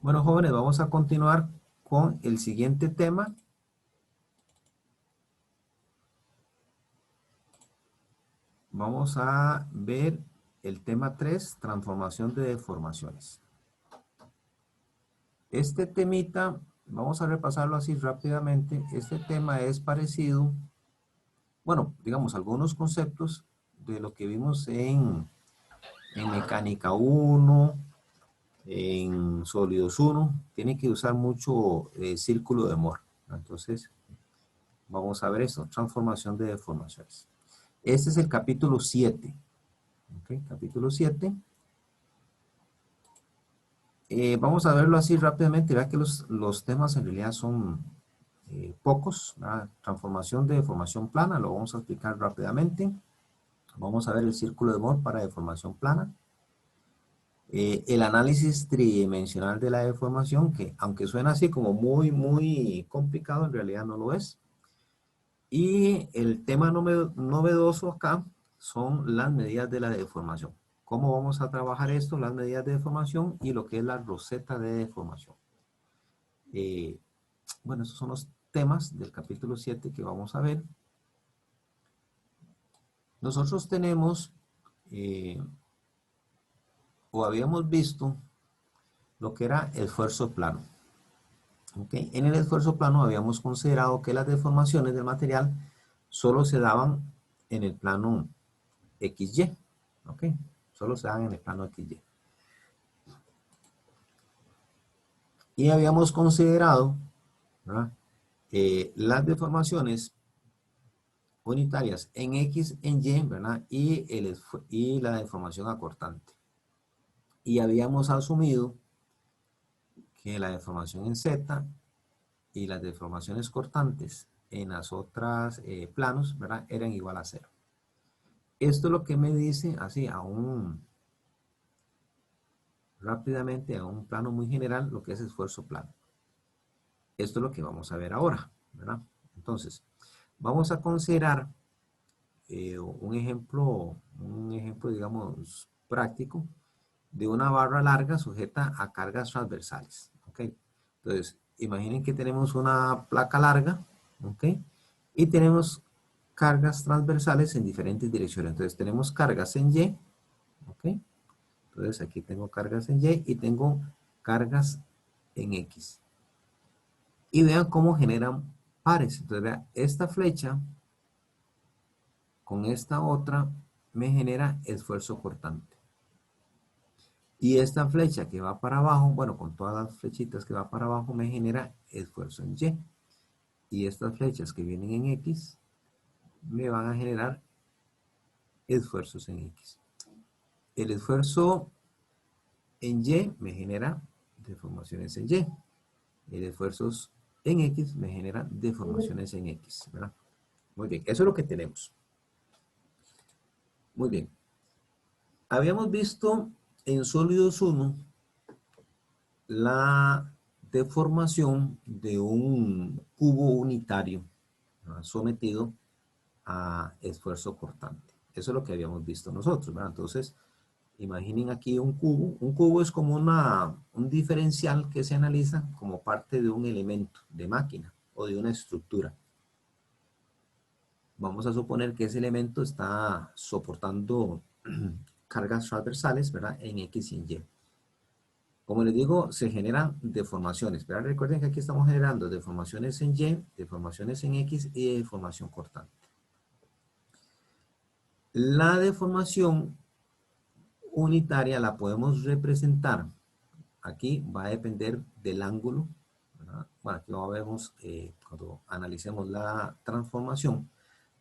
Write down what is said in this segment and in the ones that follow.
Bueno, jóvenes, vamos a continuar con el siguiente tema. Vamos a ver el tema 3, transformación de deformaciones. Este temita, vamos a repasarlo así rápidamente. Este tema es parecido, bueno, digamos, algunos conceptos de lo que vimos en mecánica 1, en sólidos 1. Tiene que usar mucho círculo de Moore. Entonces, vamos a ver esto, transformación de deformaciones. Este es el capítulo 7. ¿Okay? Capítulo 7. Vamos a verlo así rápidamente. Vea que los temas en realidad son pocos. ¿Verdad? Transformación de deformación plana, lo vamos a explicar rápidamente. Vamos a ver el círculo de Moore para deformación plana. El análisis tridimensional de la deformación, que aunque suena así como muy complicado, en realidad no lo es. Y el tema novedoso acá son las medidas de la deformación. ¿Cómo vamos a trabajar esto? Las medidas de deformación y lo que es la roseta de deformación. Bueno, estos son los temas del capítulo 7 que vamos a ver. Nosotros tenemos, o habíamos visto, lo que era esfuerzo plano. ¿Okay? En el esfuerzo plano habíamos considerado que las deformaciones del material solo se daban en el plano XY. ¿Ok? Solo se dan en el plano XY. Y habíamos considerado, ¿verdad?, las deformaciones unitarias en X, en Y, ¿verdad?, y la deformación acortante. Y habíamos asumido que la deformación en Z y las deformaciones cortantes en las otras planos, ¿verdad?, eran igual a 0. Esto es lo que me dice, así, rápidamente, a un plano muy general, lo que es esfuerzo plano. Esto es lo que vamos a ver ahora, ¿verdad? Entonces, vamos a considerar un ejemplo, digamos, práctico de una barra larga sujeta a cargas transversales, ¿ok? Entonces, imaginen que tenemos una placa larga, ¿ok? Y tenemos cargas transversales en diferentes direcciones. Entonces, tenemos cargas en Y, ¿ok? Entonces, aquí tengo cargas en Y y tengo cargas en X. Y vean cómo generan pares. Entonces, vean, esta flecha con esta otra me genera esfuerzo cortante. Y esta flecha que va para abajo, bueno, con todas las flechitas que va para abajo, me genera esfuerzo en Y. Y estas flechas que vienen en X me van a generar esfuerzos en X. El esfuerzo en Y me genera deformaciones en Y. El esfuerzo en X me genera deformaciones en X, ¿verdad? Muy bien, eso es lo que tenemos. Muy bien. Habíamos visto en sólidos 1 la deformación de un cubo unitario, ¿verdad?, sometido a esfuerzo cortante. Eso es lo que habíamos visto nosotros, ¿verdad? Entonces, imaginen aquí un cubo. Un cubo es como un diferencial que se analiza como parte de un elemento de máquina o de una estructura. Vamos a suponer que ese elemento está soportando cargas transversales, ¿verdad?, en X y en Y. Como les digo, se generan deformaciones, pero recuerden que aquí estamos generando deformaciones en Y, deformaciones en X y deformación cortante. La deformación unitaria la podemos representar. Aquí va a depender del ángulo, ¿verdad? Bueno, aquí lo vemos cuando analicemos la transformación,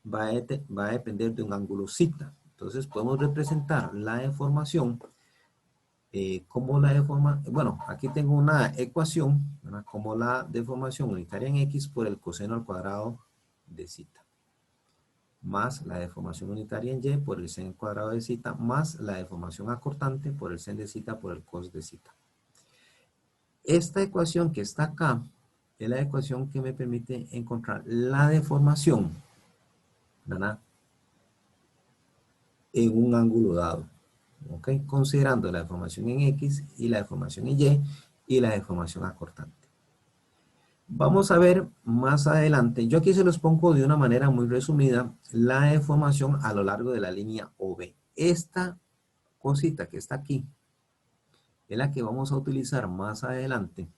va a depender de un ángulo zeta. Entonces podemos representar la deformación como la deformación, bueno, aquí tengo una ecuación, ¿verdad?, como la deformación unitaria en X por el coseno al cuadrado de zeta, más la deformación unitaria en Y por el seno al cuadrado de zeta, más la deformación acortante por el seno de zeta por el cos de zeta. Esta ecuación que está acá es la ecuación que me permite encontrar la deformación, ¿verdad?, en un ángulo dado. ¿Okay? Considerando la deformación en X y la deformación en Y, y la deformación acortante. Vamos a ver más adelante, yo aquí se los pongo de una manera muy resumida, la deformación a lo largo de la línea OB. Esta cosita que está aquí es la que vamos a utilizar más adelante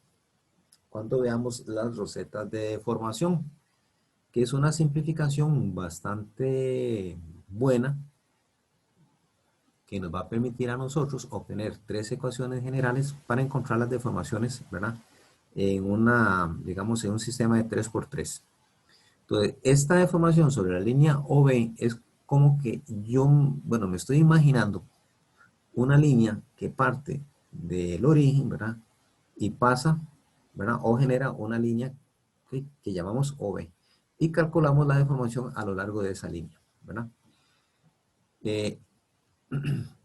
cuando veamos las rosetas de deformación, que es una simplificación bastante buena que nos va a permitir a nosotros obtener 3 ecuaciones generales para encontrar las deformaciones, ¿verdad? En una, digamos, en un sistema de 3×3. Entonces, esta deformación sobre la línea OB es como que yo, bueno, me estoy imaginando una línea que parte del origen, ¿verdad? Y pasa, ¿verdad? O genera una línea que llamamos OB. Y calculamos la deformación a lo largo de esa línea, ¿verdad?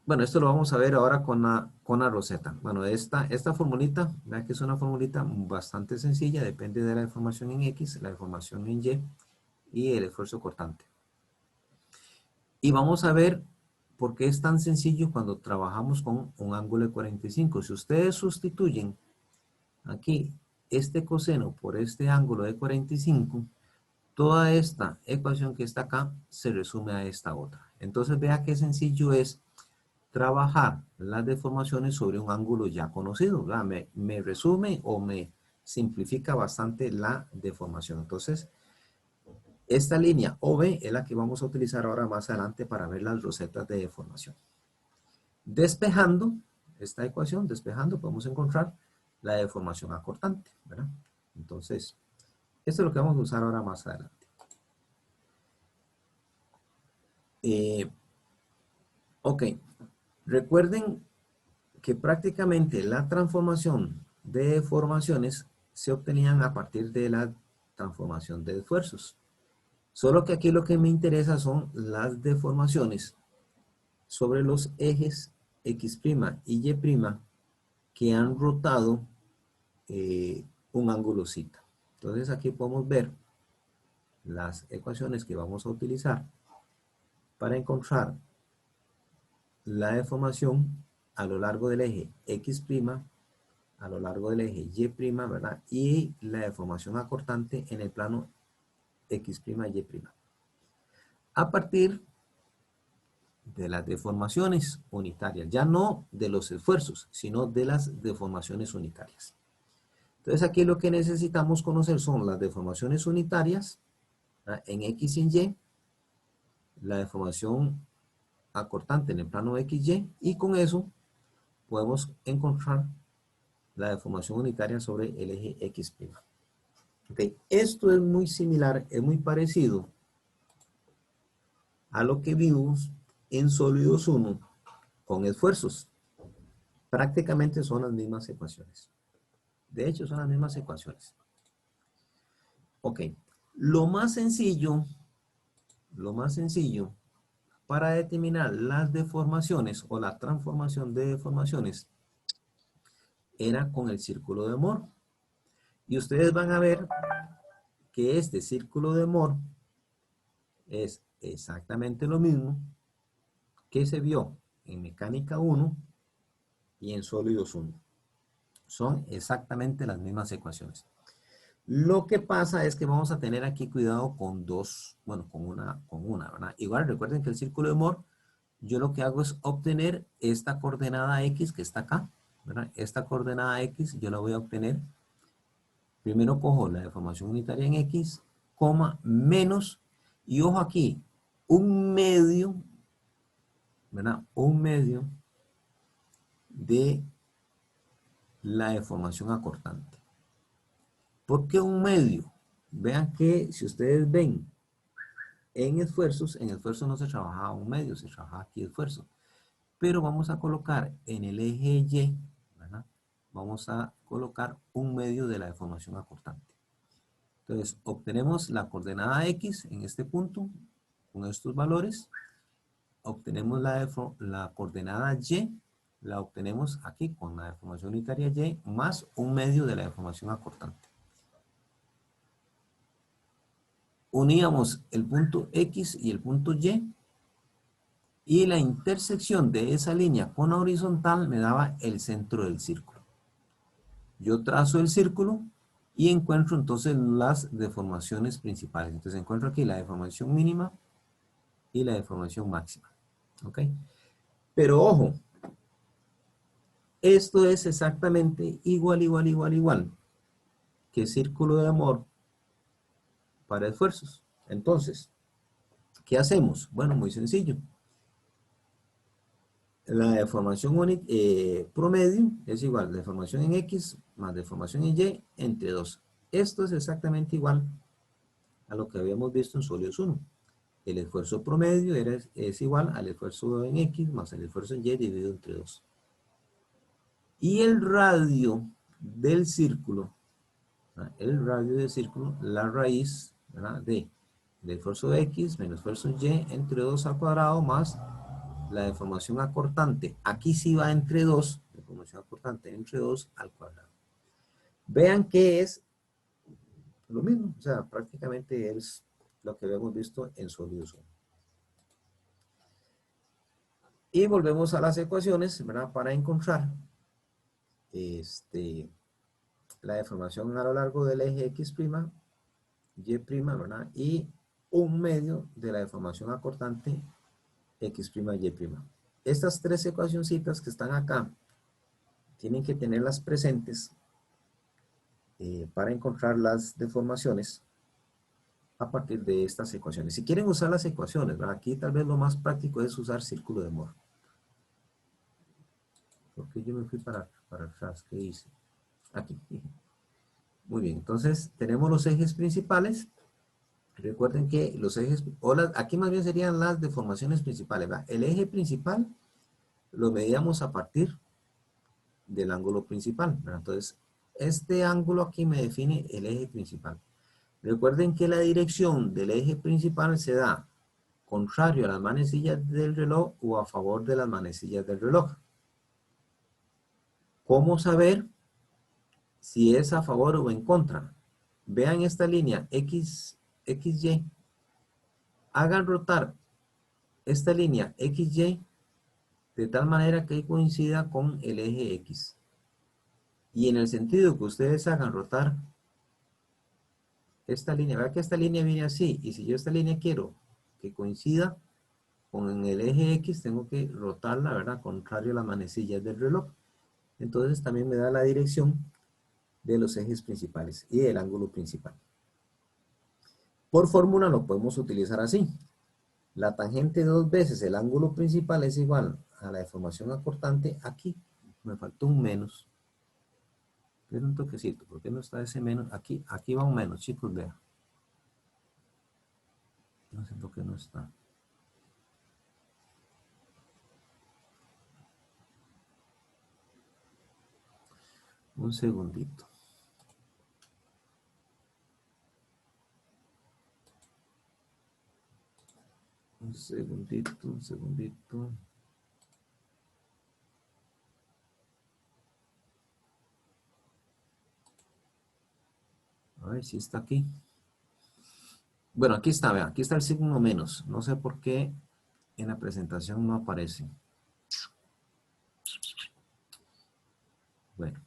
Bueno, esto lo vamos a ver ahora con la roseta. Bueno, esta formulita, vean que es una formulita bastante sencilla, depende de la deformación en X, la deformación en Y el esfuerzo cortante. Y vamos a ver por qué es tan sencillo cuando trabajamos con un ángulo de 45. Si ustedes sustituyen aquí este coseno por este ángulo de 45, toda esta ecuación que está acá se resume a esta otra. Entonces vea qué sencillo es trabajar las deformaciones sobre un ángulo ya conocido. Me resume o me simplifica bastante la deformación. Entonces, esta línea OB es la que vamos a utilizar ahora más adelante para ver las rosetas de deformación. Despejando esta ecuación, despejando, podemos encontrar la deformación acortante, ¿verdad? Entonces, esto es lo que vamos a usar ahora más adelante. Ok, recuerden que prácticamente la transformación de deformaciones se obtenían a partir de la transformación de esfuerzos. Solo que aquí lo que me interesa son las deformaciones sobre los ejes X' y Y' que han rotado un ángulo cita. Entonces aquí podemos ver las ecuaciones que vamos a utilizar para encontrar la deformación a lo largo del eje X', a lo largo del eje Y', ¿verdad? Y la deformación acortante en el plano X', Y'. A partir de las deformaciones unitarias, ya no de los esfuerzos, sino de las deformaciones unitarias. Entonces aquí lo que necesitamos conocer son las deformaciones unitarias, ¿verdad? En X y en Y, la deformación acortante en el plano XY, y con eso podemos encontrar la deformación unitaria sobre el eje X'. Okay. Esto es muy similar, es muy parecido a lo que vimos en sólidos 1 con esfuerzos. Prácticamente son las mismas ecuaciones. De hecho, son las mismas ecuaciones. Ok. Lo más sencillo para determinar las deformaciones o la transformación de deformaciones era con el círculo de Moore. Y ustedes van a ver que este círculo de Moore es exactamente lo mismo que se vio en mecánica 1 y en sólidos 1. Son exactamente las mismas ecuaciones. Lo que pasa es que vamos a tener aquí cuidado con dos, bueno, con una, ¿verdad? Igual recuerden que el círculo de Moore, yo lo que hago es obtener esta coordenada X que está acá, ¿verdad? Esta coordenada X yo la voy a obtener. Primero cojo la deformación unitaria en X, coma, menos, y ojo aquí, un medio, ¿verdad? Un medio de la deformación acortante. ¿Por qué un medio? Vean que si ustedes ven en esfuerzos no se trabajaba un medio, se trabajaba aquí esfuerzo. Pero vamos a colocar en el eje Y, ¿verdad? Vamos a colocar un medio de la deformación acortante. Entonces, obtenemos la coordenada X en este punto, con estos valores. Obtenemos la coordenada Y, la obtenemos aquí con la deformación unitaria Y, más un medio de la deformación acortante. Uníamos el punto X y el punto y la intersección de esa línea con la horizontal me daba el centro del círculo. yo trazo el círculo y encuentro entonces las deformaciones principales. Entonces encuentro aquí la deformación mínima y la deformación máxima. ¿Ok? Pero ojo, esto es exactamente igual que círculo de amor para esfuerzos. Entonces, ¿qué hacemos? Bueno, muy sencillo. La deformación promedio es igual deformación en X más deformación en Y entre 2. Esto es exactamente igual a lo que habíamos visto en sólidos 1. El esfuerzo promedio es igual al esfuerzo en X más el esfuerzo en Y dividido entre 2. Y el radio del círculo, ¿verdad? El radio del círculo, la raíz, ¿verdad? del esfuerzo de X menos esfuerzo Y entre 2 al cuadrado más la deformación acortante. Aquí sí va entre 2, deformación acortante entre 2 al cuadrado. Vean que es lo mismo, o sea, prácticamente es lo que habíamos visto en sólidos 1. Y volvemos a las ecuaciones, ¿verdad? Para encontrar la deformación a lo largo del eje X', Y', ¿verdad? Y un medio de la deformación acortante X', Y'. Estas tres ecuacioncitas que están acá, tienen que tenerlas presentes para encontrar las deformaciones a partir de estas ecuaciones. Si quieren usar las ecuaciones, ¿verdad? Aquí tal vez lo más práctico es usar círculo de Moore. Porque yo me fui para atrás, ¿qué hice? Aquí. Muy bien, entonces tenemos los ejes principales. Recuerden que los ejes, aquí más bien serían las deformaciones principales, ¿verdad? El eje principal lo medíamos a partir del ángulo principal, ¿verdad? Entonces, este ángulo aquí me define el eje principal. Recuerden que la dirección del eje principal se da contrario a las manecillas del reloj o a favor de las manecillas del reloj. ¿Cómo saber si es a favor o en contra? Vean esta línea XY. Hagan rotar esta línea XY de tal manera que coincida con el eje X. Y en el sentido que ustedes hagan rotar esta línea, vean que esta línea viene así, y si yo esta línea quiero que coincida con el eje X, tengo que rotarla, ¿verdad? Contrario a las manecillas del reloj. Entonces también me da la dirección de los ejes principales y del ángulo principal. Por fórmula lo podemos utilizar así. La tangente de 2 veces el ángulo principal es igual a la deformación acortante. Aquí me faltó un menos. Pero un toquecito, ¿por qué no está ese menos? Aquí va un menos, chicos, vean. No sé por qué no está. Un segundito. Un segundito. A ver si está aquí. Bueno, aquí está, vean, aquí está el signo menos. No sé por qué en la presentación no aparece. Bueno.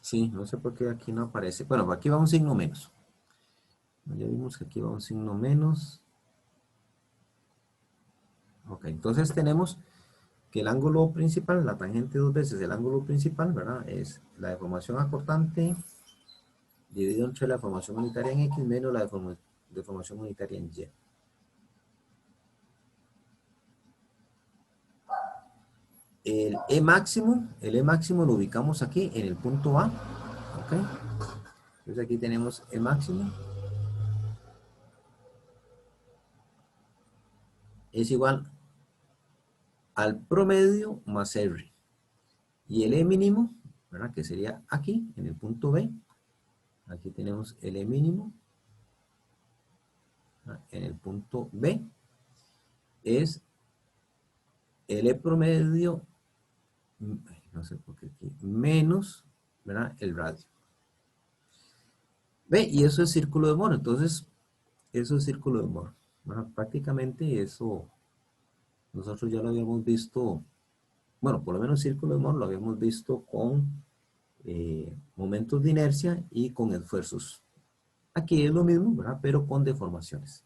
Sí, no sé por qué aquí no aparece. Bueno, aquí va un signo menos. Ya vimos que aquí va un signo menos. Ok, entonces tenemos que el ángulo principal, la tangente 2 veces el ángulo principal, ¿verdad? Es la deformación acortante dividido entre la deformación unitaria en X menos la deformación unitaria en Y. El E máximo lo ubicamos aquí en el punto A. ¿Ok? Entonces aquí tenemos E máximo. Es igual al promedio más R. Y el E mínimo, ¿verdad? Que sería aquí, en el punto B. Aquí tenemos el E mínimo. en el punto B es L promedio, no sé por qué aquí, menos, ¿verdad? El radio. ¿Ve? Y eso es círculo de Moore. Entonces, eso es círculo de Moore. Bueno, prácticamente eso nosotros ya lo habíamos visto, bueno, por lo menos círculo de Moore lo habíamos visto con momentos de inercia y con esfuerzos. Aquí es lo mismo, ¿verdad? Pero con deformaciones.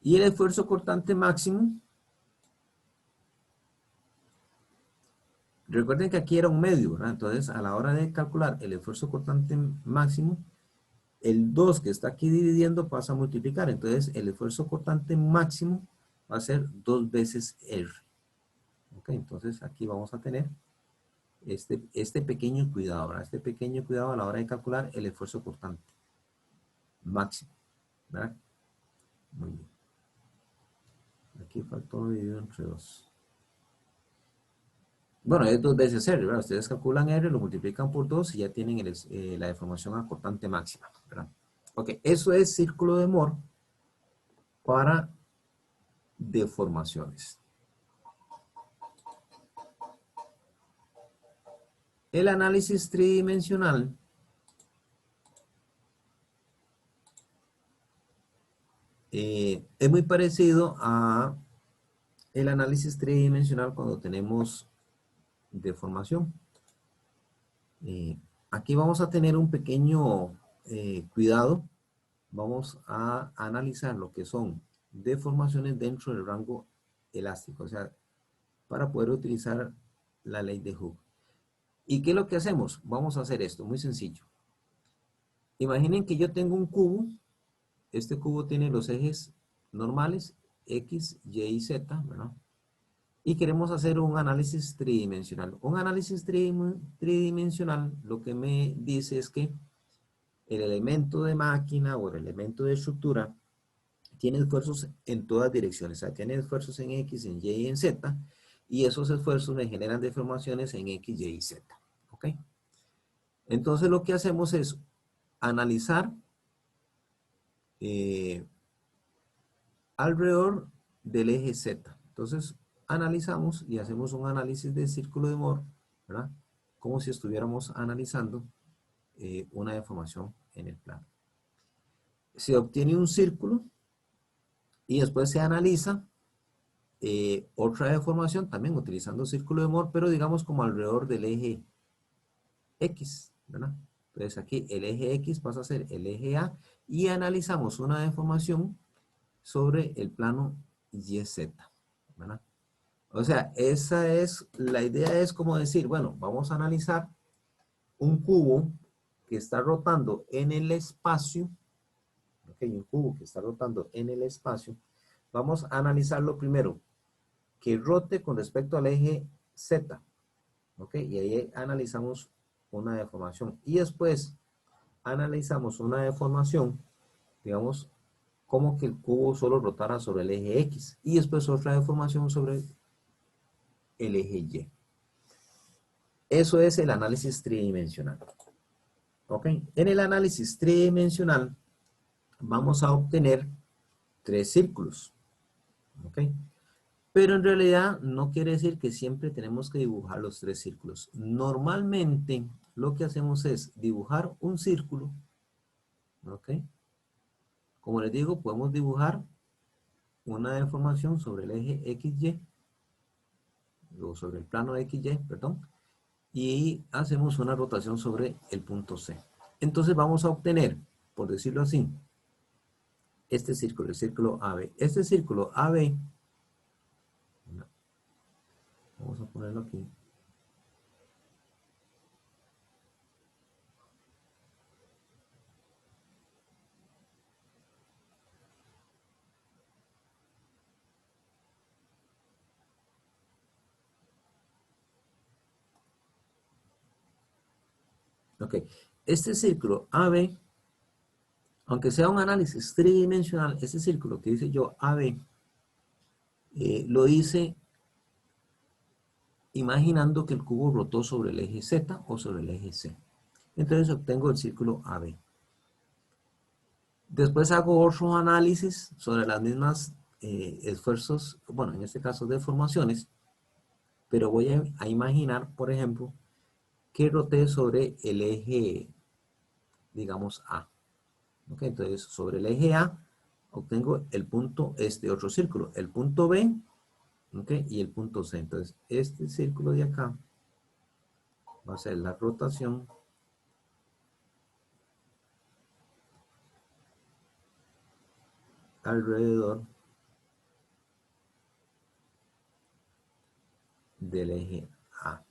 Y el esfuerzo cortante máximo, recuerden que aquí era un medio, ¿verdad? Entonces, a la hora de calcular el esfuerzo cortante máximo, el 2 que está aquí dividiendo pasa a multiplicar. Entonces, el esfuerzo cortante máximo va a ser 2 veces R. ¿Ok? Entonces, aquí vamos a tener este pequeño cuidado, ¿verdad? Este pequeño cuidado a la hora de calcular el esfuerzo cortante máximo, ¿verdad? Muy bien. Aquí faltó dividido entre 2. Bueno, es 2 veces R, ¿verdad? Ustedes calculan R, lo multiplican por 2 y ya tienen la deformación acortante máxima, ¿verdad? Ok, eso es círculo de Moore para deformaciones. El análisis tridimensional es muy parecido a el análisis tridimensional cuando tenemos deformación. Aquí vamos a tener un pequeño cuidado. Vamos a analizar lo que son deformaciones dentro del rango elástico, o sea, para poder utilizar la ley de Hooke. ¿Y qué es lo que hacemos? Vamos a hacer esto, muy sencillo. Imaginen que yo tengo un cubo. Este cubo tiene los ejes normales, X, Y y Z, ¿verdad? Y queremos hacer un análisis tridimensional. Un análisis tridimensional lo que me dice es que el elemento de máquina o el elemento de estructura tiene esfuerzos en todas direcciones. O sea, tiene esfuerzos en X, en Y y en Z. Y esos esfuerzos me generan deformaciones en X, Y y Z. ¿Ok? Entonces lo que hacemos es analizar alrededor del eje Z. Entonces analizamos y hacemos un análisis del círculo de Moore, ¿verdad? Como si estuviéramos analizando una deformación en el plano. Se obtiene un círculo y después se analiza otra deformación también utilizando círculo de Moore, pero digamos como alrededor del eje X, ¿verdad? Entonces aquí el eje X pasa a ser el eje A y analizamos una deformación sobre el plano YZ, ¿verdad? O sea, esa es, la idea es como decir, bueno, vamos a analizar un cubo que está rotando en el espacio, ok, un cubo que está rotando en el espacio, vamos a analizarlo primero, que rote con respecto al eje Z, ok, y ahí analizamos una deformación, y después analizamos una deformación, digamos, como que el cubo solo rotara sobre el eje X, y después otra deformación sobre el eje Y. Eso es el análisis tridimensional. ¿Ok? En el análisis tridimensional vamos a obtener 3 círculos. ¿Ok? Pero en realidad no quiere decir que siempre tenemos que dibujar los 3 círculos. Normalmente lo que hacemos es dibujar un círculo. ¿Ok? Como les digo, podemos dibujar una deformación sobre el eje XY, o sobre el plano XY, perdón, y hacemos una rotación sobre el punto C. Entonces vamos a obtener, por decirlo así, este círculo, el círculo AB. Este círculo AB, vamos a ponerlo aquí. Ok, este círculo AB, aunque sea un análisis tridimensional, este círculo que hice yo AB, lo hice imaginando que el cubo rotó sobre el eje Z o sobre el eje C. Entonces obtengo el círculo AB. Después hago otro análisis sobre las mismas esfuerzos, bueno, en este caso deformaciones, pero voy a imaginar, por ejemplo, que roté sobre el eje, digamos, A. ¿Ok? Entonces, sobre el eje A, obtengo el punto, este otro círculo, el punto B, ¿ok? Y el punto C. Entonces, este círculo de acá va a ser la rotación alrededor del eje A.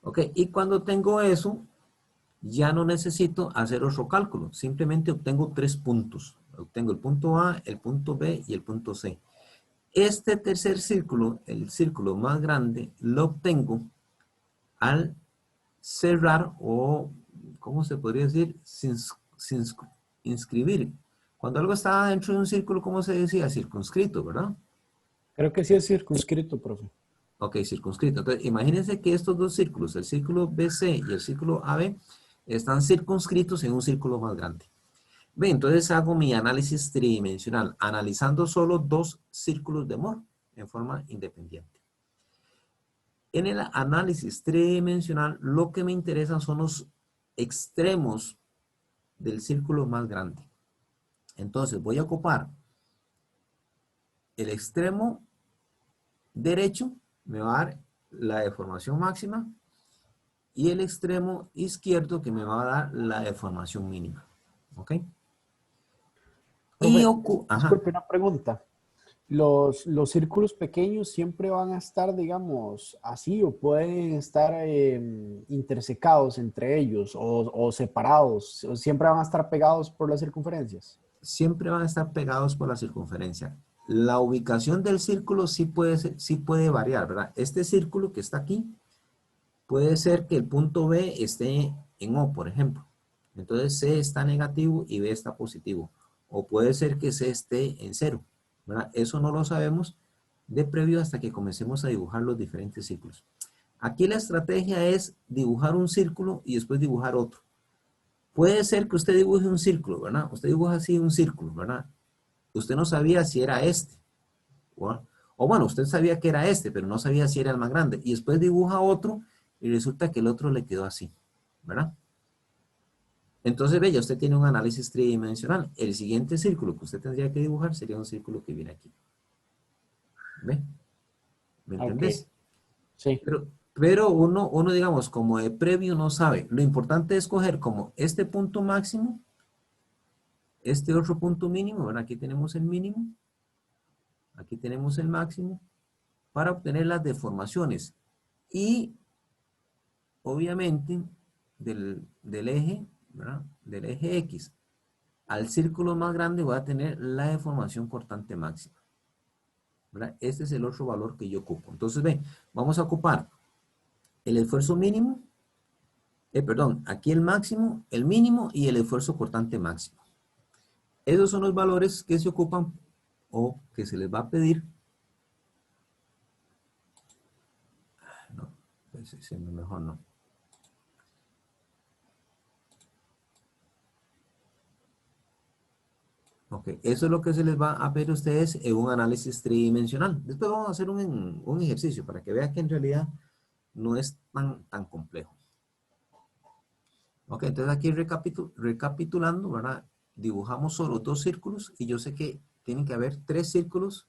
¿Ok? Y cuando tengo eso, ya no necesito hacer otro cálculo. Simplemente obtengo 3 puntos. Obtengo el punto A, el punto B y el punto C. Este tercer círculo, el círculo más grande, lo obtengo al cerrar o, ¿cómo se podría decir? Sin inscribir. Cuando algo está dentro de un círculo, ¿cómo se decía? Circunscrito, ¿verdad? Creo que sí es circunscrito, profe. Ok, circunscrito. Entonces, imagínense que estos dos círculos, el círculo BC y el círculo AB, están circunscritos en un círculo más grande. Bien, entonces hago mi análisis tridimensional, analizando solo dos círculos de Moore en forma independiente. En el análisis tridimensional, lo que me interesan son los extremos del círculo más grande. Entonces voy a ocupar el extremo derecho, me va a dar la deformación máxima, y el extremo izquierdo que me va a dar la deformación mínima. ¿Ok? Y Profe, ajá, disculpe una pregunta. Los círculos pequeños siempre van a estar, digamos, así o pueden estar intersecados entre ellos o separados, o siempre van a estar pegados por las circunferencias. siempre van a estar pegados por la circunferencia. La ubicación del círculo sí puede variar, ¿verdad? Este círculo que está aquí, puede ser que el punto B esté en O, por ejemplo. Entonces C está negativo y B está positivo. O puede ser que C esté en cero, ¿verdad? Eso no lo sabemos de previo hasta que comencemos a dibujar los diferentes círculos. Aquí la estrategia es dibujar un círculo y después dibujar otro. Puede ser que usted dibuje un círculo, ¿verdad? Usted dibuja así un círculo, ¿verdad? Usted no sabía si era este. O bueno, usted sabía que era este, pero no sabía si era el más grande. Y después dibuja otro y resulta que el otro le quedó así, ¿verdad? Entonces, ve, ya usted tiene un análisis tridimensional. El siguiente círculo que usted tendría que dibujar sería un círculo que viene aquí. ¿Ve? ¿Me Ok, entendés? sí. Pero uno, digamos, como de previo no sabe. Lo importante es coger como este punto máximo, este otro punto mínimo, ¿verdad? Aquí tenemos el mínimo, aquí tenemos el máximo, para obtener las deformaciones. Y obviamente del eje, ¿verdad? Del eje X al círculo más grande voy a tener la deformación cortante máxima, ¿verdad? Este es el otro valor que yo ocupo. Entonces, ve, vamos a ocupar el esfuerzo mínimo, perdón, aquí el máximo, el mínimo y el esfuerzo cortante máximo. Esos son los valores que se ocupan o que se les va a pedir. No, pues, mejor no. Ok, eso es lo que se les va a pedir a ustedes en un análisis tridimensional. Después vamos a hacer un ejercicio para que vean que en realidad no es tan complejo. Ok, entonces aquí recapitulando, ¿verdad? Dibujamos solo dos círculos y yo sé que tienen que haber tres círculos,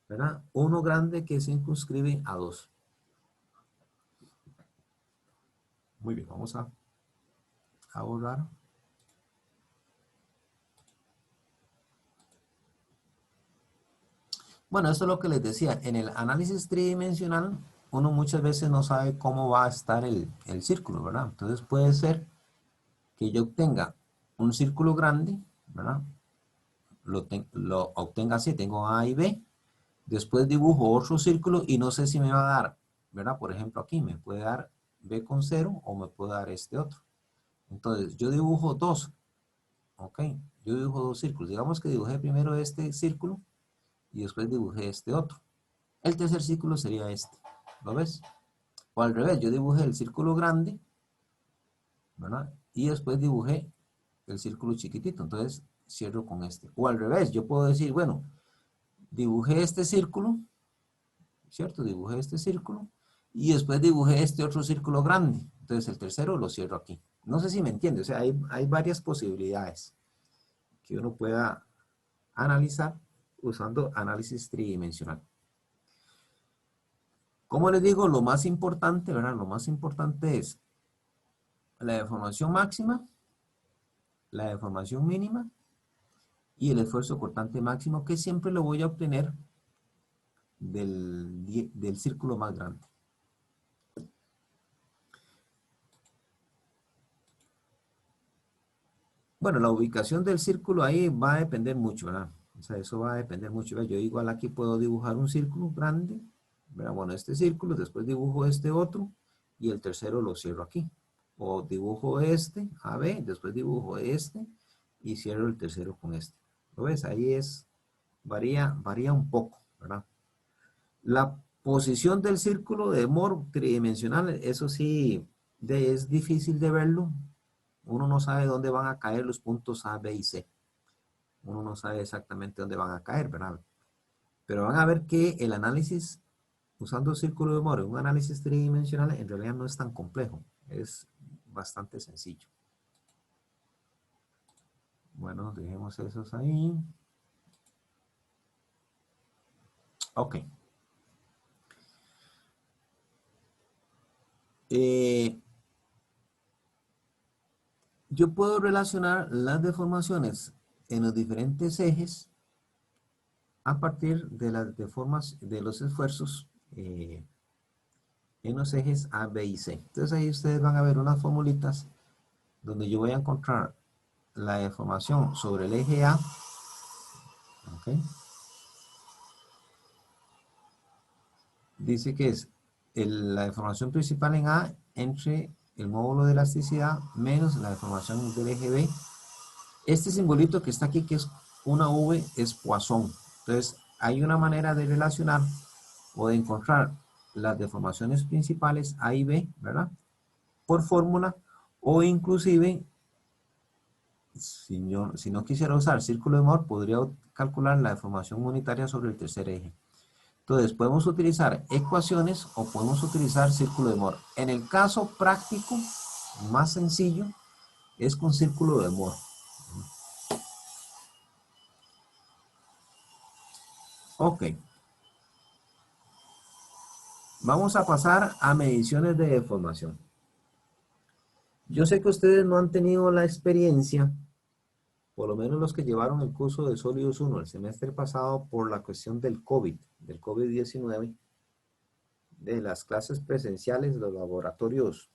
¿verdad? Uno grande que circunscribe a dos. Muy bien, vamos a borrar. Bueno, esto es lo que les decía. En el análisis tridimensional, uno muchas veces no sabe cómo va a estar el círculo, ¿verdad? Entonces puede ser que yo obtenga un círculo grande, ¿verdad? Lo obtenga así, tengo A y B. Después dibujo otro círculo y no sé si me va a dar, ¿verdad? Por ejemplo, aquí me puede dar B con 0 o me puede dar este otro. Entonces, yo dibujo dos, ¿ok? Yo dibujo dos círculos. Digamos que dibujé primero este círculo y después dibujé este otro. El tercer círculo sería este. ¿Lo ves? O al revés, yo dibujé el círculo grande, ¿verdad? Y después dibujé el círculo chiquitito. Entonces cierro con este. O al revés, yo puedo decir, bueno, dibujé este círculo, ¿cierto? Dibujé este círculo y después dibujé este otro círculo grande. Entonces el tercero lo cierro aquí. No sé si me entiende. O sea, hay varias posibilidades que uno pueda analizar usando análisis tridimensional. Como les digo, lo más importante, ¿verdad? Lo más importante es la deformación máxima, la deformación mínima y el esfuerzo cortante máximo, que siempre lo voy a obtener del círculo más grande. Bueno, la ubicación del círculo ahí va a depender mucho, ¿verdad? O sea, eso va a depender mucho. Yo igual aquí puedo dibujar un círculo grande, ¿verdad? Bueno, este círculo, después dibujo este otro y el tercero lo cierro aquí. O dibujo este, AB, después dibujo este y cierro el tercero con este. ¿Lo ves? Ahí varía un poco, ¿verdad? La posición del círculo de Moore tridimensional, eso sí, es difícil de verlo. Uno no sabe dónde van a caer los puntos A, B y C. Uno no sabe exactamente dónde van a caer, ¿verdad? Pero van a ver que el análisis usando el círculo de Moore, un análisis tridimensional, en realidad no es tan complejo. Es bastante sencillo. Bueno, dejemos esos ahí. Ok. Yo puedo relacionar las deformaciones en los diferentes ejes a partir de las deformas de los esfuerzos en los ejes A, B y C. Entonces ahí ustedes van a ver unas formulitas donde yo voy a encontrar la deformación sobre el eje A. ¿Okay? Dice que es la deformación principal en A entre el módulo de elasticidad menos la deformación del eje B. Este simbolito que está aquí, que es una V, es Poisson. Entonces, hay una manera de relacionar o de encontrar las deformaciones principales A y B, ¿verdad? Por fórmula, o inclusive, si no quisiera usar círculo de Moore, podría calcular la deformación unitaria sobre el tercer eje. Entonces, podemos utilizar ecuaciones o podemos utilizar círculo de Moore. En el caso práctico, más sencillo, es con círculo de Moore. Ok. Vamos a pasar a mediciones de deformación. Yo sé que ustedes no han tenido la experiencia, por lo menos los que llevaron el curso de Sólidos 1 el semestre pasado por la cuestión del COVID-19, de las clases presenciales, los laboratorios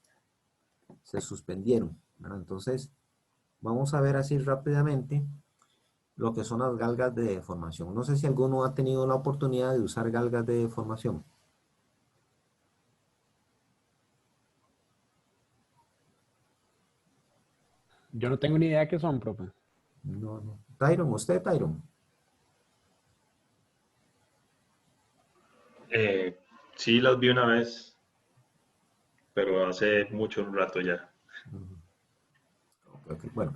se suspendieron, ¿verdad? Entonces, vamos a ver así rápidamente lo que son las galgas de deformación. No sé si alguno ha tenido la oportunidad de usar galgas de deformación. Yo no tengo ni idea qué son, profe. No, no. Tyron, ¿usted, Tyron? Eh, sí, las vi una vez, pero hace mucho un rato ya. Ok, bueno,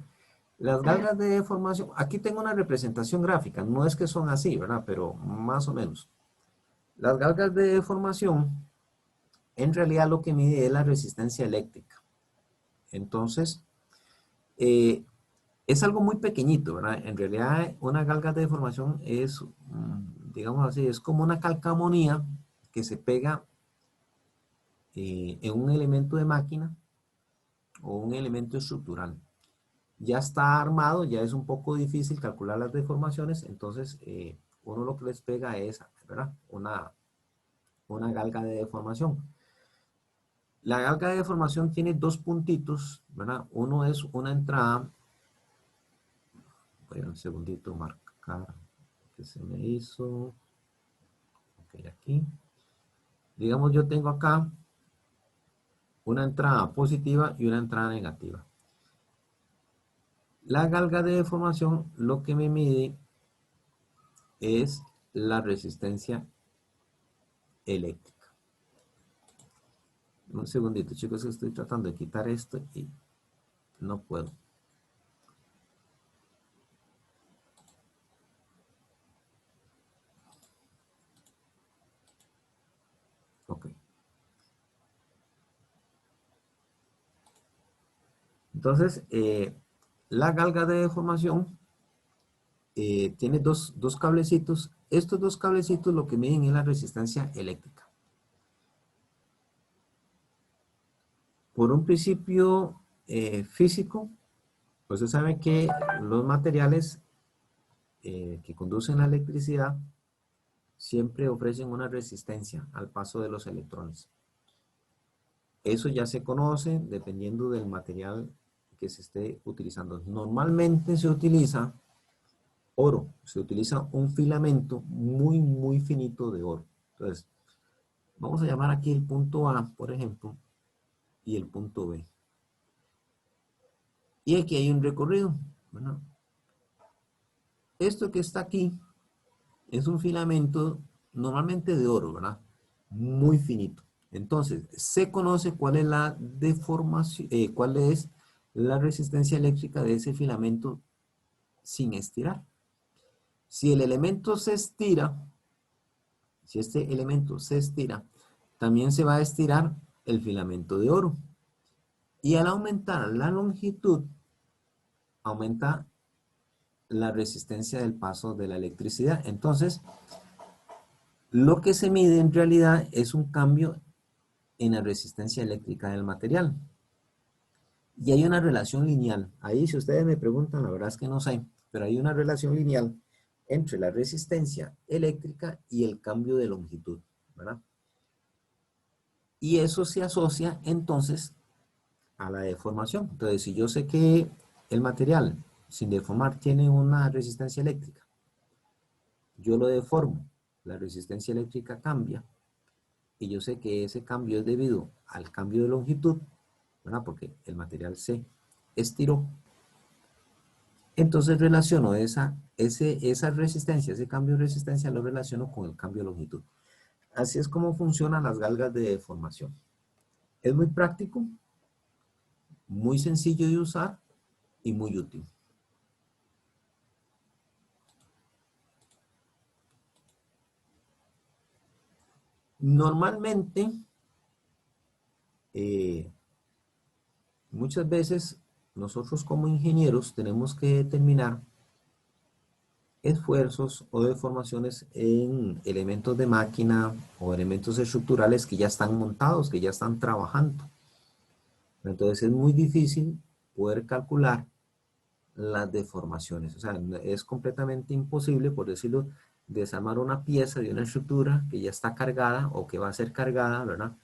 las galgas de deformación, aquí tengo una representación gráfica, no es que son así, ¿verdad? Pero más o menos. Las galgas de deformación, en realidad lo que mide es la resistencia eléctrica. Entonces, eh, es algo muy pequeñito, ¿verdad? En realidad, una galga de deformación es, digamos así, es como una calcamonía que se pega en un elemento de máquina o un elemento estructural. Ya está armado, ya es un poco difícil calcular las deformaciones, entonces uno lo que les pega es, ¿verdad? Una galga de deformación. La galga de deformación tiene dos puntitos, ¿verdad? Uno es una entrada, voy a un segundito marcar que se me hizo, ok, aquí. Digamos yo tengo acá una entrada positiva y una entrada negativa. La galga de deformación lo que me mide es la resistencia eléctrica. Un segundito, chicos, estoy tratando de quitar esto y no puedo. Ok. Entonces, la galga de deformación tiene dos cablecitos. Estos dos cablecitos lo que miden es la resistencia eléctrica. Por un principio físico, pues usted sabe que los materiales que conducen la electricidad siempre ofrecen una resistencia al paso de los electrones. Eso ya se conoce dependiendo del material que se esté utilizando. Normalmente se utiliza oro, se utiliza un filamento muy finito de oro. Entonces, vamos a llamar aquí el punto A, por ejemplo, y el punto B. Y aquí hay un recorrido, ¿verdad? Esto que está aquí es un filamento normalmente de oro, ¿verdad? Muy finito. Entonces, se conoce cuál es la deformación, cuál es la resistencia eléctrica de ese filamento sin estirar. Si el elemento se estira, si este elemento se estira, también se va a estirar el filamento de oro. Y al aumentar la longitud, aumenta la resistencia del paso de la electricidad. Entonces, lo que se mide en realidad es un cambio en la resistencia eléctrica del material. Y hay una relación lineal. Ahí, si ustedes me preguntan, la verdad es que no sé, pero hay una relación lineal entre la resistencia eléctrica y el cambio de longitud, ¿verdad? Y eso se asocia entonces a la deformación. Entonces, si yo sé que el material sin deformar tiene una resistencia eléctrica, yo lo deformo, la resistencia eléctrica cambia, y yo sé que ese cambio es debido al cambio de longitud, ¿verdad? Porque el material se estiró. Entonces relaciono esa resistencia, ese cambio de resistencia lo relaciono con el cambio de longitud. Así es como funcionan las galgas de deformación. Es muy práctico, muy sencillo de usar y muy útil. Normalmente, muchas veces nosotros como ingenieros tenemos que determinar esfuerzos o deformaciones en elementos de máquina o elementos estructurales que ya están montados, que ya están trabajando. Entonces es muy difícil poder calcular las deformaciones. O sea, es completamente imposible, por decirlo, desarmar una pieza de una estructura que ya está cargada o que va a ser cargada, ¿verdad?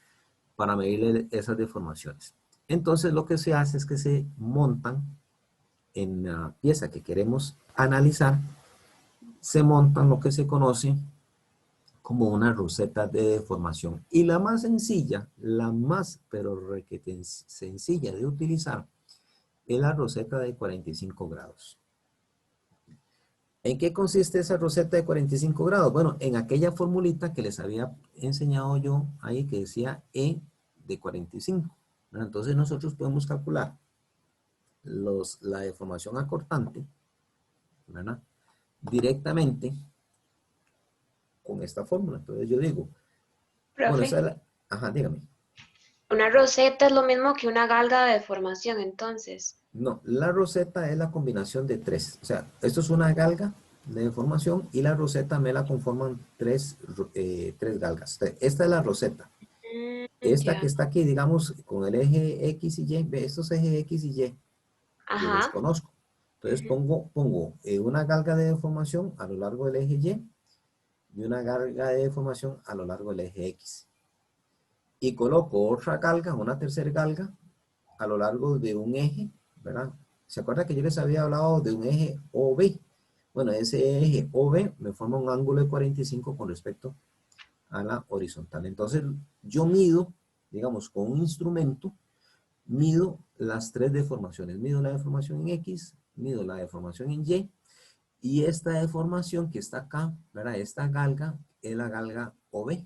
Para medir esas deformaciones. Entonces lo que se hace es que se montan en la pieza que queremos analizar, se montan lo que se conoce como una roseta de deformación. Y la más sencilla, la más pero requete sencilla de utilizar, es la roseta de 45 grados. ¿En qué consiste esa roseta de 45 grados? Bueno, en aquella formulita que les había enseñado yo ahí que decía E de 45. Entonces nosotros podemos calcular la deformación acortante, ¿verdad? Directamente con esta fórmula. Entonces yo digo, bueno, esa Profe, es la... Ajá, dígame. una roseta es lo mismo que una galga de deformación, entonces. No, la roseta es la combinación de tres. O sea, esto es una galga de deformación y la roseta me la conforman tres galgas. Esta es la roseta. Esta que Ya. está aquí, digamos, con el eje X y Y, ve, estos ejes X y Y, yo los Ajá. conozco. Entonces Ujú. pongo una galga de deformación a lo largo del eje y una galga de deformación a lo largo del eje X. Y coloco otra galga, una tercera galga, a lo largo de un eje, ¿verdad? ¿Se acuerda que yo les había hablado de un eje OB? Bueno, ese eje OB me forma un ángulo de 45 con respecto a la horizontal. Entonces, yo mido, digamos, con un instrumento, mido las tres deformaciones. Mido la deformación en X, mido la deformación en y esta deformación que está acá, ¿verdad? Esta galga es la galga OB.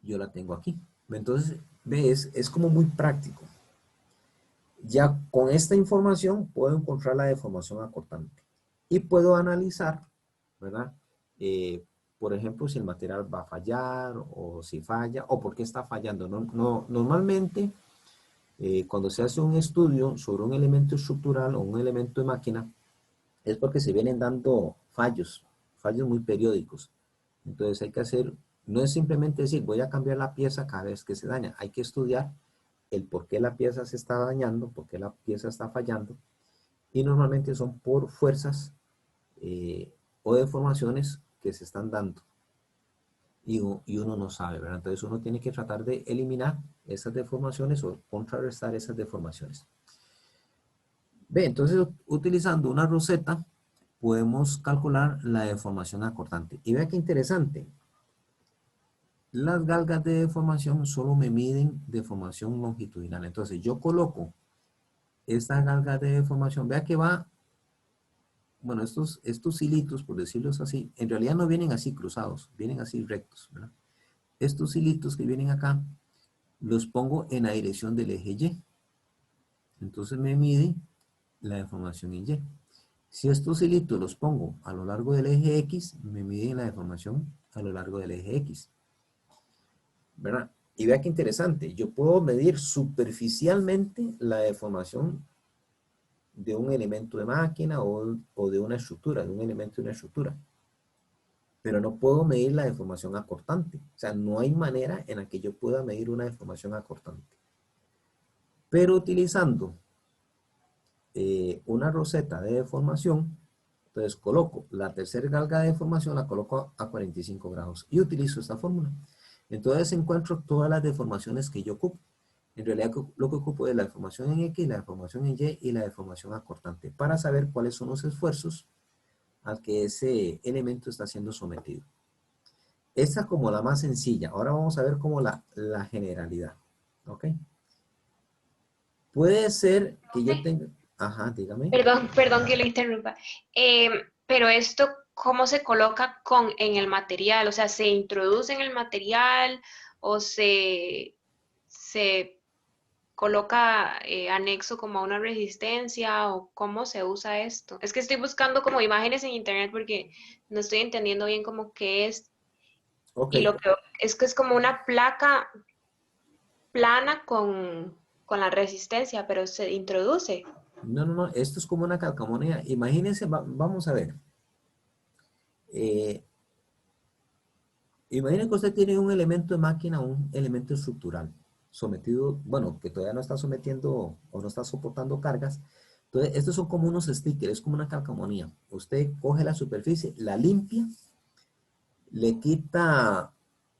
yo la tengo aquí. Entonces, ves, es como muy práctico. Ya con esta información puedo encontrar la deformación acortante y puedo analizar, ¿verdad? Por ejemplo, si el material va a fallar o si falla o por qué está fallando. Normalmente, cuando se hace un estudio sobre un elemento estructural o un elemento de máquina, es porque se vienen dando fallos muy periódicos. Entonces hay que hacer, no es simplemente decir voy a cambiar la pieza cada vez que se daña, hay que estudiar el por qué la pieza se está dañando, por qué la pieza está fallando, y normalmente son por fuerzas o deformaciones que se están dando y uno no sabe, ¿verdad? Entonces uno tiene que tratar de eliminar esas deformaciones o contrarrestar esas deformaciones. Ve, entonces utilizando una roseta podemos calcular la deformación acortante. Y vea qué interesante. Las galgas de deformación solo me miden deformación longitudinal. Entonces yo coloco esta galga de deformación. Vea que va, bueno, estos hilitos, por decirlos así, en realidad no vienen así cruzados, vienen así rectos, ¿verdad? Estos hilitos que vienen acá, los pongo en la dirección del eje Y. Entonces me mide la deformación en Y. Si estos hilitos los pongo a lo largo del eje X, me miden la deformación a lo largo del eje X. ¿Verdad? Y vea qué interesante, yo puedo medir superficialmente la deformación de un elemento de máquina o de una estructura, de un elemento de una estructura. Pero no puedo medir la deformación acortante. O sea, no hay manera en la que yo pueda medir una deformación acortante. Pero utilizando una roseta de deformación, entonces coloco la tercera galga de deformación, la coloco a 45 grados y utilizo esta fórmula. Entonces encuentro todas las deformaciones que yo ocupo. En realidad lo que ocupo es la deformación en X, la deformación en Y y la deformación acortante para saber cuáles son los esfuerzos al que ese elemento está siendo sometido. Esta es como la más sencilla. Ahora vamos a ver como la generalidad. ¿Ok? Puede ser que yo tenga... Ajá, dígame. Perdón que le interrumpa. Pero esto, ¿cómo se coloca en el material? O sea, ¿se introduce en el material o se coloca anexo como a una resistencia o cómo se usa esto? Es que estoy buscando como imágenes en internet porque no estoy entendiendo bien como qué es Ok. y lo que es que es como una placa plana con la resistencia, pero se introduce. No. Esto es como una calcamonía. Imagínense, vamos a ver. Imaginen que usted tiene un elemento de máquina, un elemento estructural, sometido, bueno, que todavía no está sometiendo o no está soportando cargas. Entonces, estos son como unos stickers, es como una calcamonía. Usted coge la superficie, la limpia, le quita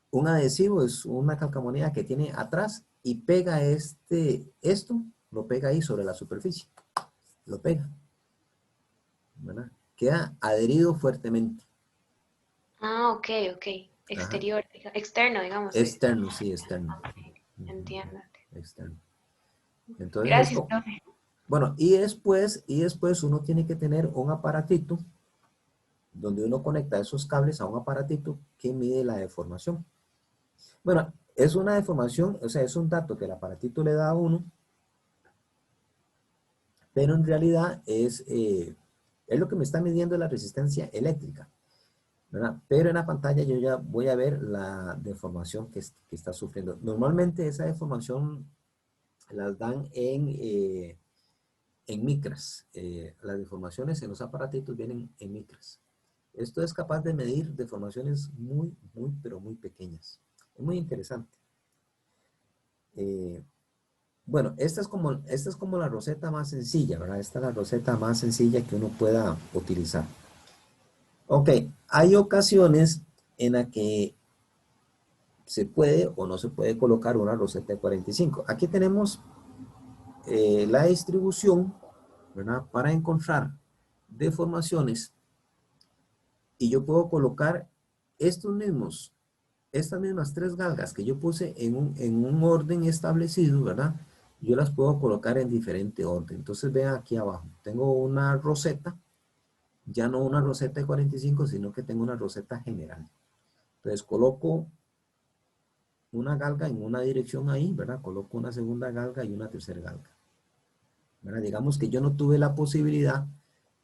un adhesivo, es una calcamonía que tiene atrás y pega esto, lo pega ahí sobre la superficie. Lo pega, ¿verdad? Queda adherido fuertemente. Ah, ok. Ajá. Externo, digamos. Externo, sí, externo. Ujú, Entiendo. externo. Entonces es Gracias, como, profe. bueno, y después uno tiene que tener un aparatito donde uno conecta esos cables a un aparatito que mide la deformación. Bueno, es una deformación, o sea, es un dato que el aparatito le da a uno, pero en realidad es lo que me está midiendo la resistencia eléctrica, ¿verdad? Pero en la pantalla yo ya voy a ver la deformación que está sufriendo. Normalmente esa deformación las dan en micras. Las deformaciones en los aparatitos vienen en micras. Esto es capaz de medir deformaciones pero muy pequeñas. Es muy interesante. Bueno, esta es como la roseta más sencilla, ¿verdad? Esta es la roseta más sencilla que uno pueda utilizar. Ok, hay ocasiones en las que se puede o no se puede colocar una roseta de 45. Aquí tenemos la distribución, ¿verdad? Para encontrar deformaciones y yo puedo colocar estas mismas tres galgas que yo puse en un orden establecido, ¿verdad? Yo las puedo colocar en diferente orden. Entonces vean aquí abajo, tengo una roseta, ya no una roseta de 45, sino que tengo una roseta general. Entonces coloco una galga en una dirección ahí, ¿verdad? Coloco una segunda galga y una tercera galga. ¿Verdad? Digamos que yo no tuve la posibilidad,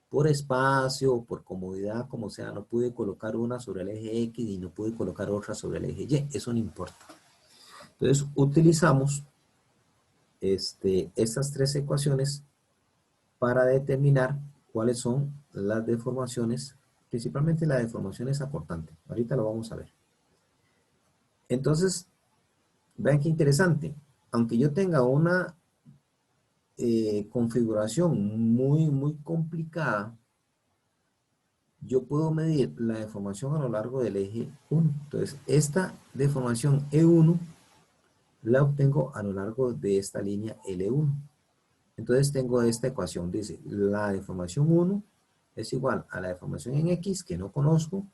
por espacio, por comodidad, como sea, no pude colocar una sobre el eje X y no pude colocar otra sobre el eje Y. Eso no importa. Entonces, utilizamos estas tres ecuaciones para determinar cuáles son las deformaciones, principalmente las deformaciones acortantes. Ahorita lo vamos a ver. Entonces, vean qué interesante. Aunque yo tenga una configuración muy complicada, yo puedo medir la deformación a lo largo del eje 1. Entonces, esta deformación E1 la obtengo a lo largo de esta línea L1. Entonces tengo esta ecuación, dice, la deformación 1 es igual a la deformación en X, que no conozco,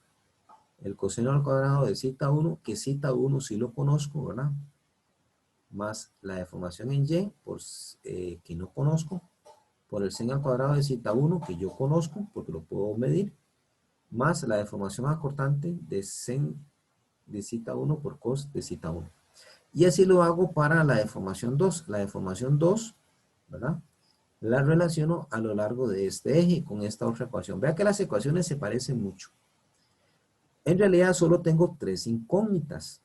el coseno al cuadrado de zeta 1, que zeta 1 sí lo conozco, ¿verdad? Más la deformación en Y, que no conozco, por el seno al cuadrado de zeta 1, que yo conozco, porque lo puedo medir, más la deformación acortante de sen de zeta 1 por cos de zeta 1. Y así lo hago para la deformación 2. La deformación 2, ¿verdad? La relaciono a lo largo de este eje con esta otra ecuación. Vea que las ecuaciones se parecen mucho. En realidad solo tengo tres incógnitas.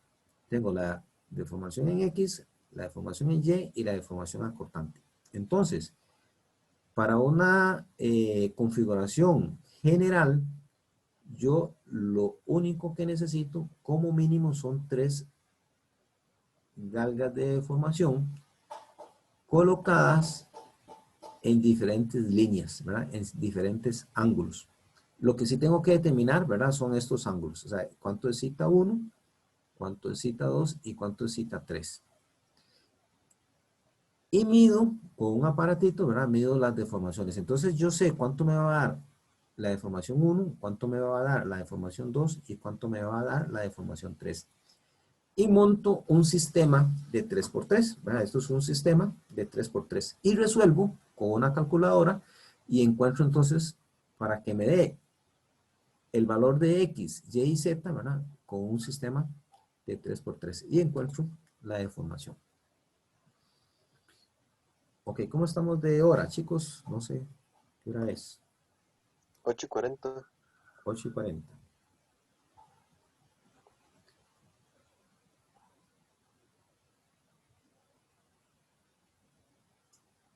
Tengo la deformación en X, la deformación en Y y la deformación acortante. Entonces, para una configuración general, yo lo único que necesito como mínimo son tres galgas de deformación colocadas en diferentes líneas, ¿verdad? En diferentes ángulos. Lo que sí tengo que determinar, ¿verdad? Son estos ángulos. O sea, cuánto es zeta 1, cuánto es zeta 2 y cuánto es zeta 3. Y mido con un aparatito, ¿verdad? Mido las deformaciones. Entonces yo sé cuánto me va a dar la deformación 1, cuánto me va a dar la deformación 2 y cuánto me va a dar la deformación 3. Y monto un sistema de 3×3, ¿verdad? Esto es un sistema de 3×3. Y resuelvo con una calculadora y encuentro entonces, para que me dé el valor de X, Y y Z, ¿verdad? Con un sistema de 3×3. Y encuentro la deformación. Ok, ¿cómo estamos de hora, chicos? No sé, ¿qué hora es? 8:40. 8:40.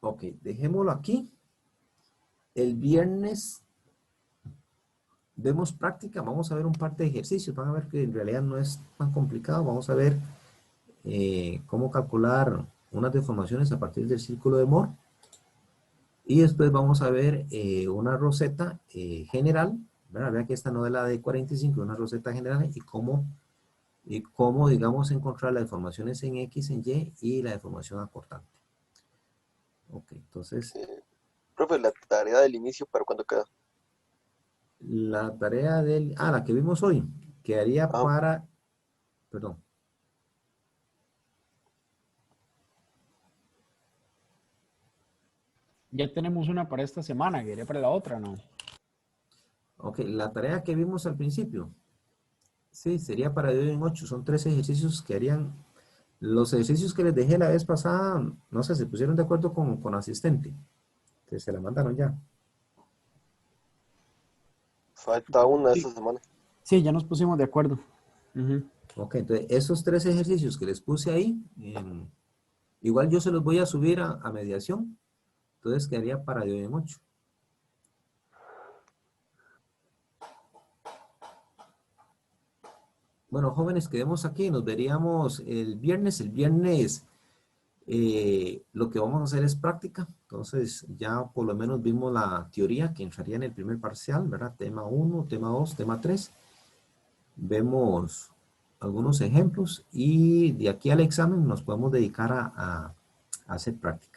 Ok, dejémoslo aquí. El viernes vemos práctica, vamos a ver un par de ejercicios, van a ver que en realidad no es tan complicado, vamos a ver cómo calcular unas deformaciones a partir del círculo de Moore, y después vamos a ver una roseta general, ¿verdad? Vea que esta no es la de 45, es una roseta general, y cómo, digamos, encontrar las deformaciones en X, en Y la deformación acortante. Ok, entonces, Profe, la tarea del inicio, ¿para cuándo queda? la tarea la que vimos hoy, quedaría Ah, para, perdón. Ya tenemos una para esta semana, que iría para la otra, ¿no? Ok, la tarea que vimos al principio, sí, sería para de hoy en 8, son 3 ejercicios que harían, los ejercicios que les dejé la vez pasada, no sé, se pusieron de acuerdo con asistente, que se la mandaron ya. falta una Sí. esta semana. Sí, ya nos pusimos de acuerdo. Ujú. Ok, entonces esos 3 ejercicios que les puse ahí, igual yo se los voy a subir a mediación, entonces quedaría para de hoy en 8. Bueno, jóvenes, quedemos aquí, nos veríamos el viernes. El viernes lo que vamos a hacer es práctica, entonces ya por lo menos vimos la teoría que entraría en el primer parcial, ¿verdad? Tema 1, tema 2, tema 3. Vemos algunos ejemplos y de aquí al examen nos podemos dedicar a hacer práctica.